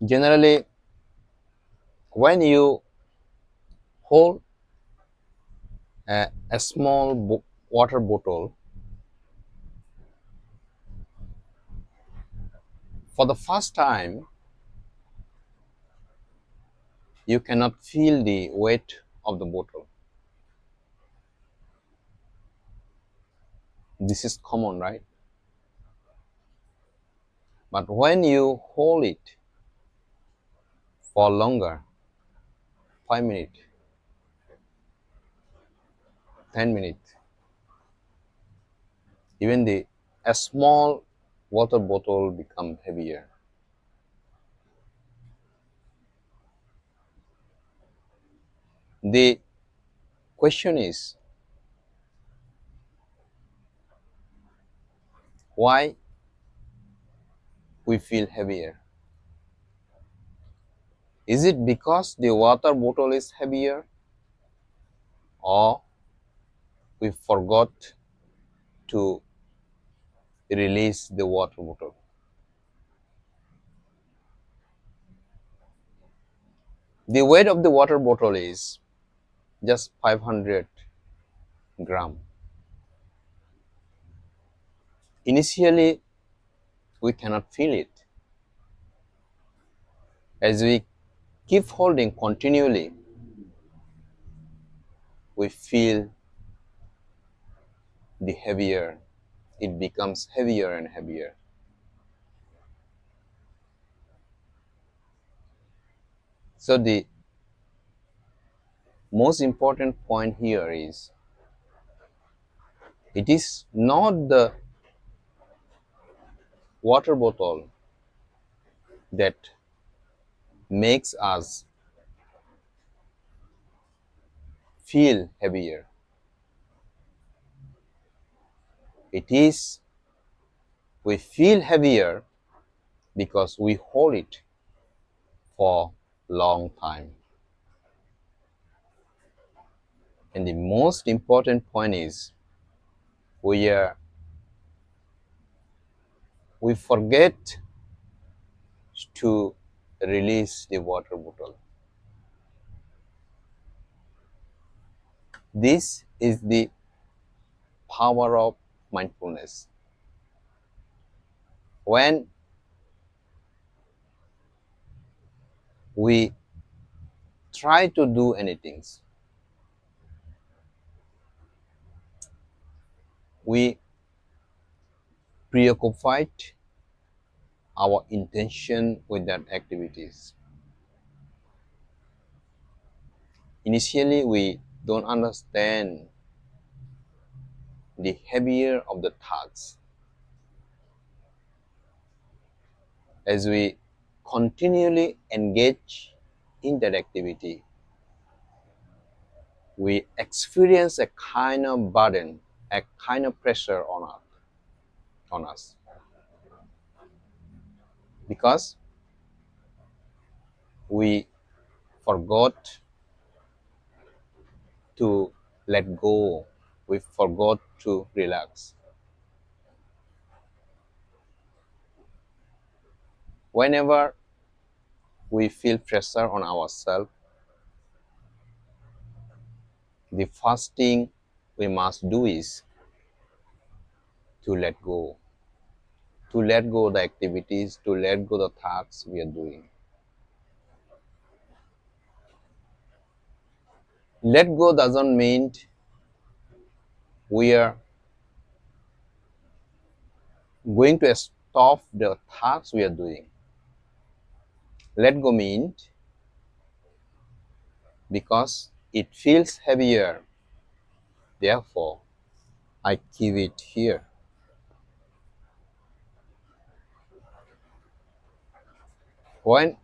Generally, when you hold a small water bottle for the first time, you cannot feel the weight of the bottle. This is common, right? But when you hold it for longer, 5 minutes, 10 minutes, even a small water bottle become heavier. The question is, why we feel heavier? Is it because the water bottle is heavier, or we forgot to release the water bottle? The weight of the water bottle is just 500 gram. Initially, we cannot feel it. As we keep holding continually, we feel the heavier. It becomes heavier and heavier. So the most important point here is, it is not the water bottle that makes us feel heavier. It is we feel heavier because we hold it for long time. And the most important point is, we forget to release the water bottle. This is the power of mindfulness. When we try to do anything, we preoccupy our intention with that activities. Initially, we don't understand the heavier of the tasks. As we continually engage in that activity, we experience a kind of burden, a kind of pressure on us. Because we forgot to let go, we forgot to relax. Whenever we feel pressure on ourselves, the first thing we must do is to let go. To let go the activities, to let go the tasks we are doing. Let go doesn't mean we are going to stop the tasks we are doing. Let go means because it feels heavier, therefore I keep it here. When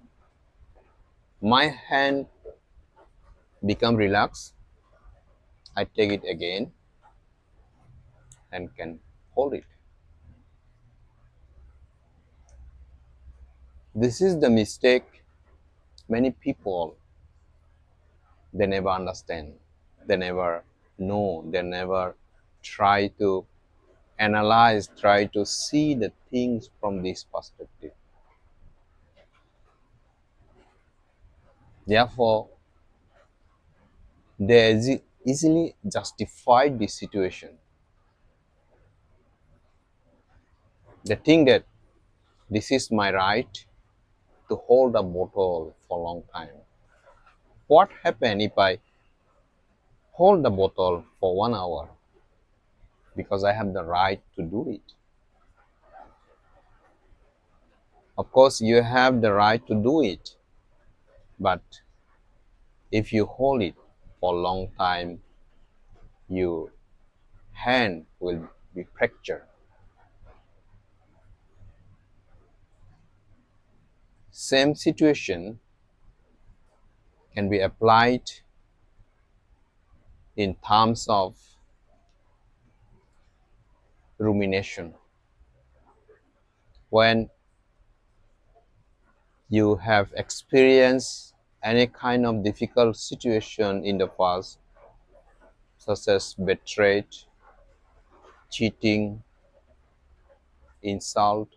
my hand become relaxed, I take it again and can hold it. This is the mistake many people, they never understand, they never know, they never try to analyze, try to see the things from this perspective. Therefore, they easily justify the situation. They think that this is my right to hold a bottle for a long time. What happens if I hold the bottle for 1 hour? Because I have the right to do it. Of course, you have the right to do it, but if you hold it for a long time, your hand will be fractured. Same situation can be applied in terms of rumination. When you have experienced any kind of difficult situation in the past, such as betrayed, cheating, insult,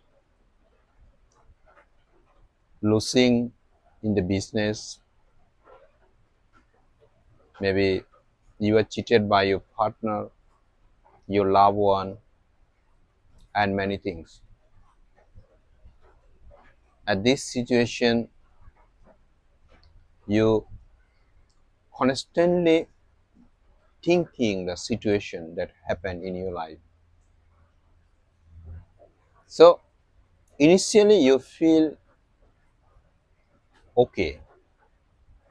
losing in the business, maybe you were cheated by your partner, your loved one, and many things. At this situation, you constantly thinking the situation that happened in your life. So initially you feel okay,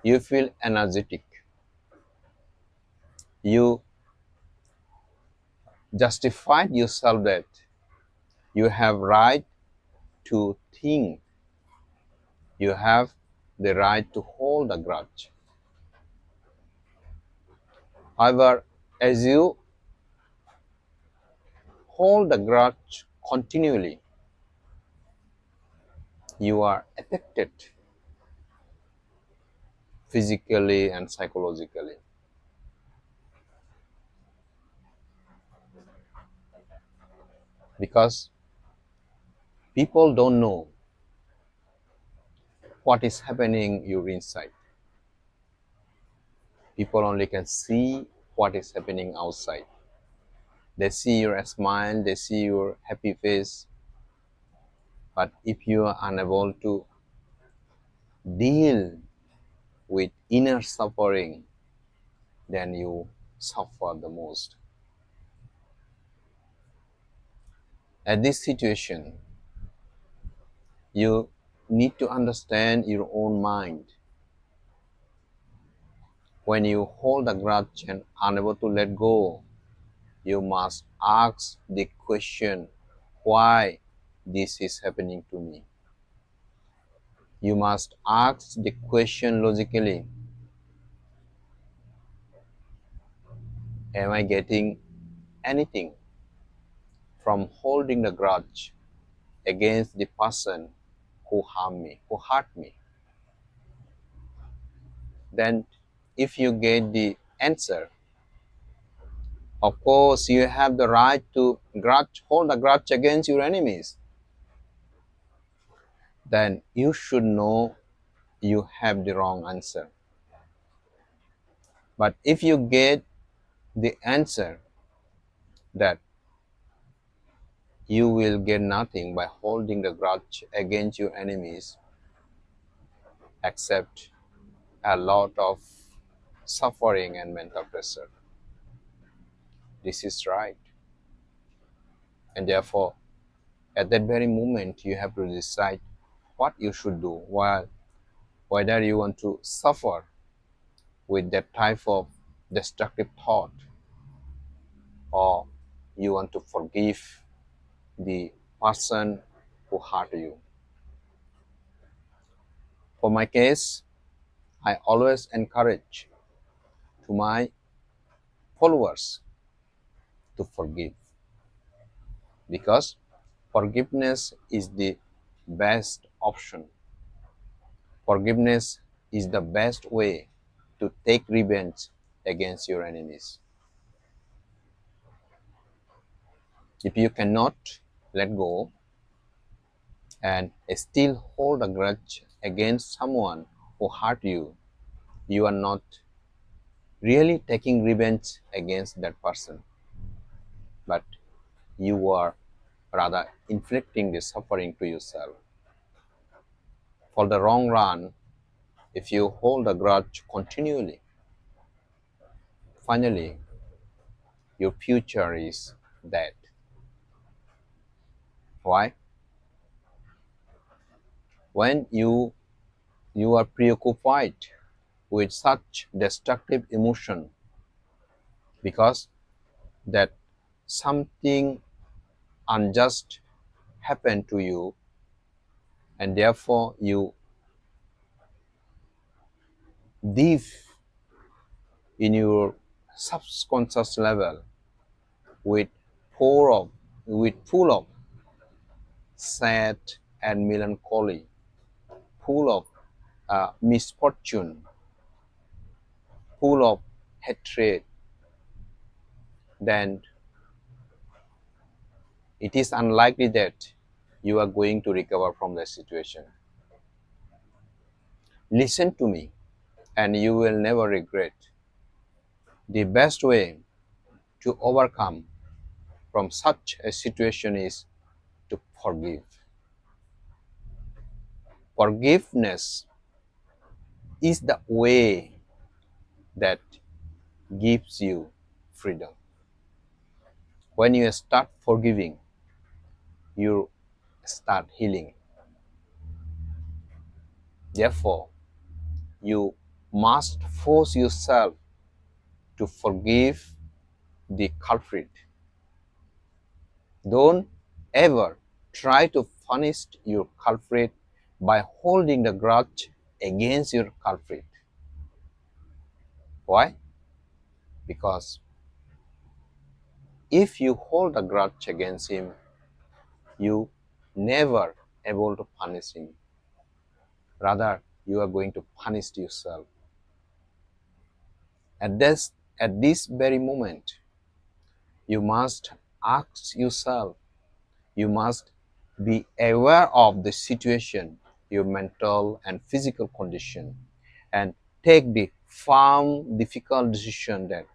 you feel energetic, you justified yourself that you have right to think, you have the right to hold a grudge. However, as you hold the grudge continually, you are affected physically and psychologically, because people don't know what is happening your inside. People only can see what is happening outside. They see your smile, they see your happy face, but if you are unable to deal with inner suffering, then you suffer the most. At this situation, you need to understand your own mind. When you hold a grudge and unable to let go, you must ask the question, why this is happening to me? You must ask the question logically, am I getting anything from holding the grudge against the person who harmed me, who hurt me? Then if you get the answer, of course you have the right to hold a grudge against your enemies. Then you should know you have the wrong answer. But if you get the answer that you will get nothing by holding the grudge against your enemies except a lot of suffering and mental pressure. This is right. And therefore, at that very moment, you have to decide what you should do, while whether you want to suffer with that type of destructive thought, or you want to forgive the person who hurt you. For my case, I always encourage to my followers to forgive, because forgiveness is the best option. Forgiveness is the best way to take revenge against your enemies. If you cannot let go and still hold a grudge against someone who hurt you, you are not really taking revenge against that person, but you are rather inflicting the suffering to yourself. For the long run, if you hold a grudge continually, finally your future is dead. Why? When you are preoccupied with such destructive emotion because that something unjust happened to you, and therefore you live in your subconscious level with full of sad and melancholy, full of misfortune, full of hatred, then it is unlikely that you are going to recover from the situation. Listen to me, and you will never regret. The best way to overcome from such a situation is to forgive. Forgiveness is the way that gives you freedom. When you start forgiving, you start healing. Therefore, you must force yourself to forgive the culprit. Don't ever try to punish your culprit by holding the grudge against your culprit. Why? Because if you hold a grudge against him, you never able to punish him. Rather, you are going to punish yourself. At this very moment, you must ask yourself, you must be aware of the situation, your mental and physical condition, and take the firm, difficult decision that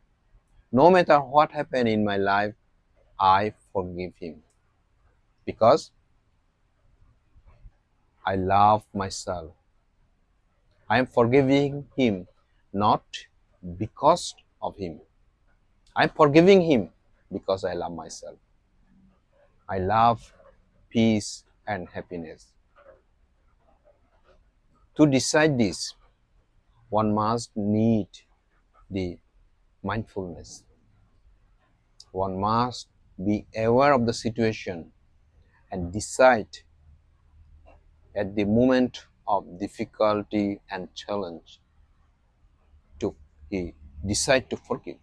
no matter what happened in my life, I forgive him because I love myself. I am forgiving him not because of him. I am forgiving him because I love myself. I love peace and happiness. To decide this, one must need the mindfulness. One must be aware of the situation and decide at the moment of difficulty and challenge to decide to forgive.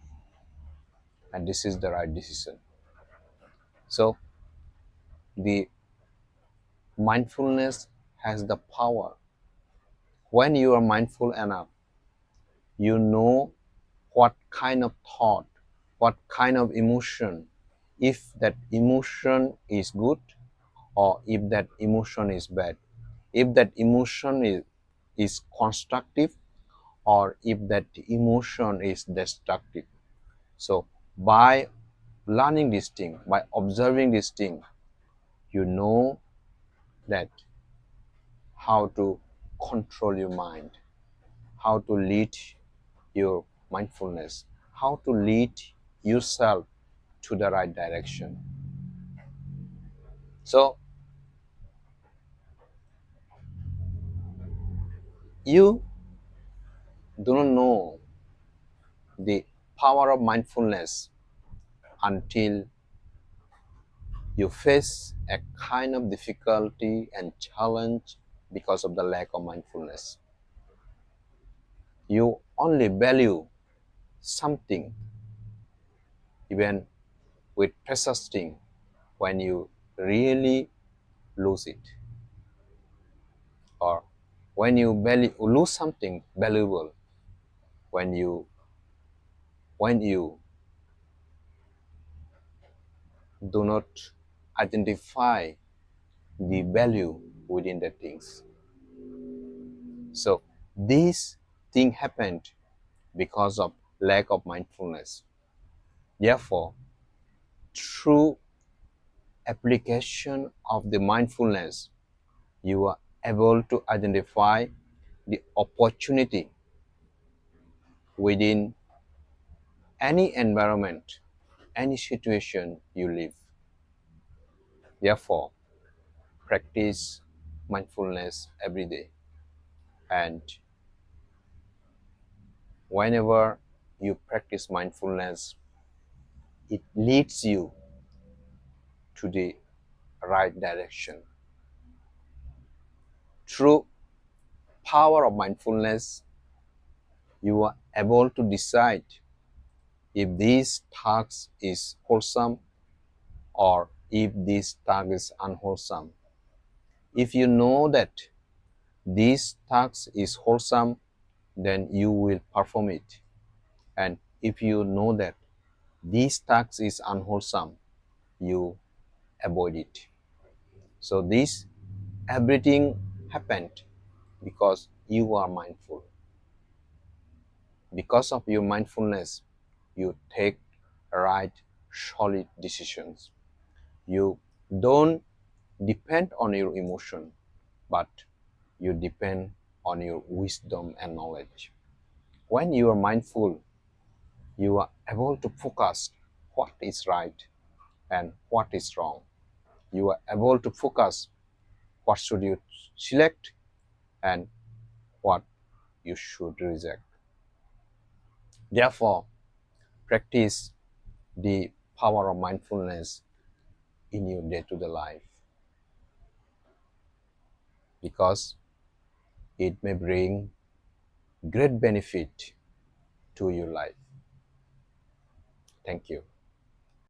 And this is the right decision. So the mindfulness has the power. When you are mindful enough, you know what kind of thought, what kind of emotion, if that emotion is good or if that emotion is bad, if that emotion is constructive or if that emotion is destructive. So by learning this thing, by observing this thing, you know that how to control your mind, how to lead your mindfulness, how to lead yourself to the right direction. So you do not know the power of mindfulness until you face a kind of difficulty and challenge because of the lack of mindfulness. You only value something, even with precious thing, when you really lose it, or when you lose something valuable, when you do not identify the value within the things. So this thing happened because of lack of mindfulness. Therefore, through application of the mindfulness, you are able to identify the opportunity within any environment, any situation you live. Therefore, practice mindfulness every day. And whenever you practice mindfulness, it leads you to the right direction. Through power of mindfulness, you are able to decide if this task is wholesome or if this task is unwholesome. If you know that this task is wholesome, then you will perform it. And if you know that this task is unwholesome, you avoid it. So this everything happened because you are mindful. Because of your mindfulness, you take right, solid decisions. You don't depend on your emotion, but you depend on your wisdom and knowledge. When you are mindful, you are able to focus what is right and what is wrong. You are able to focus what should you select and what you should reject. Therefore, practice the power of mindfulness in your day-to-day life because it may bring great benefit to your life. Thank you.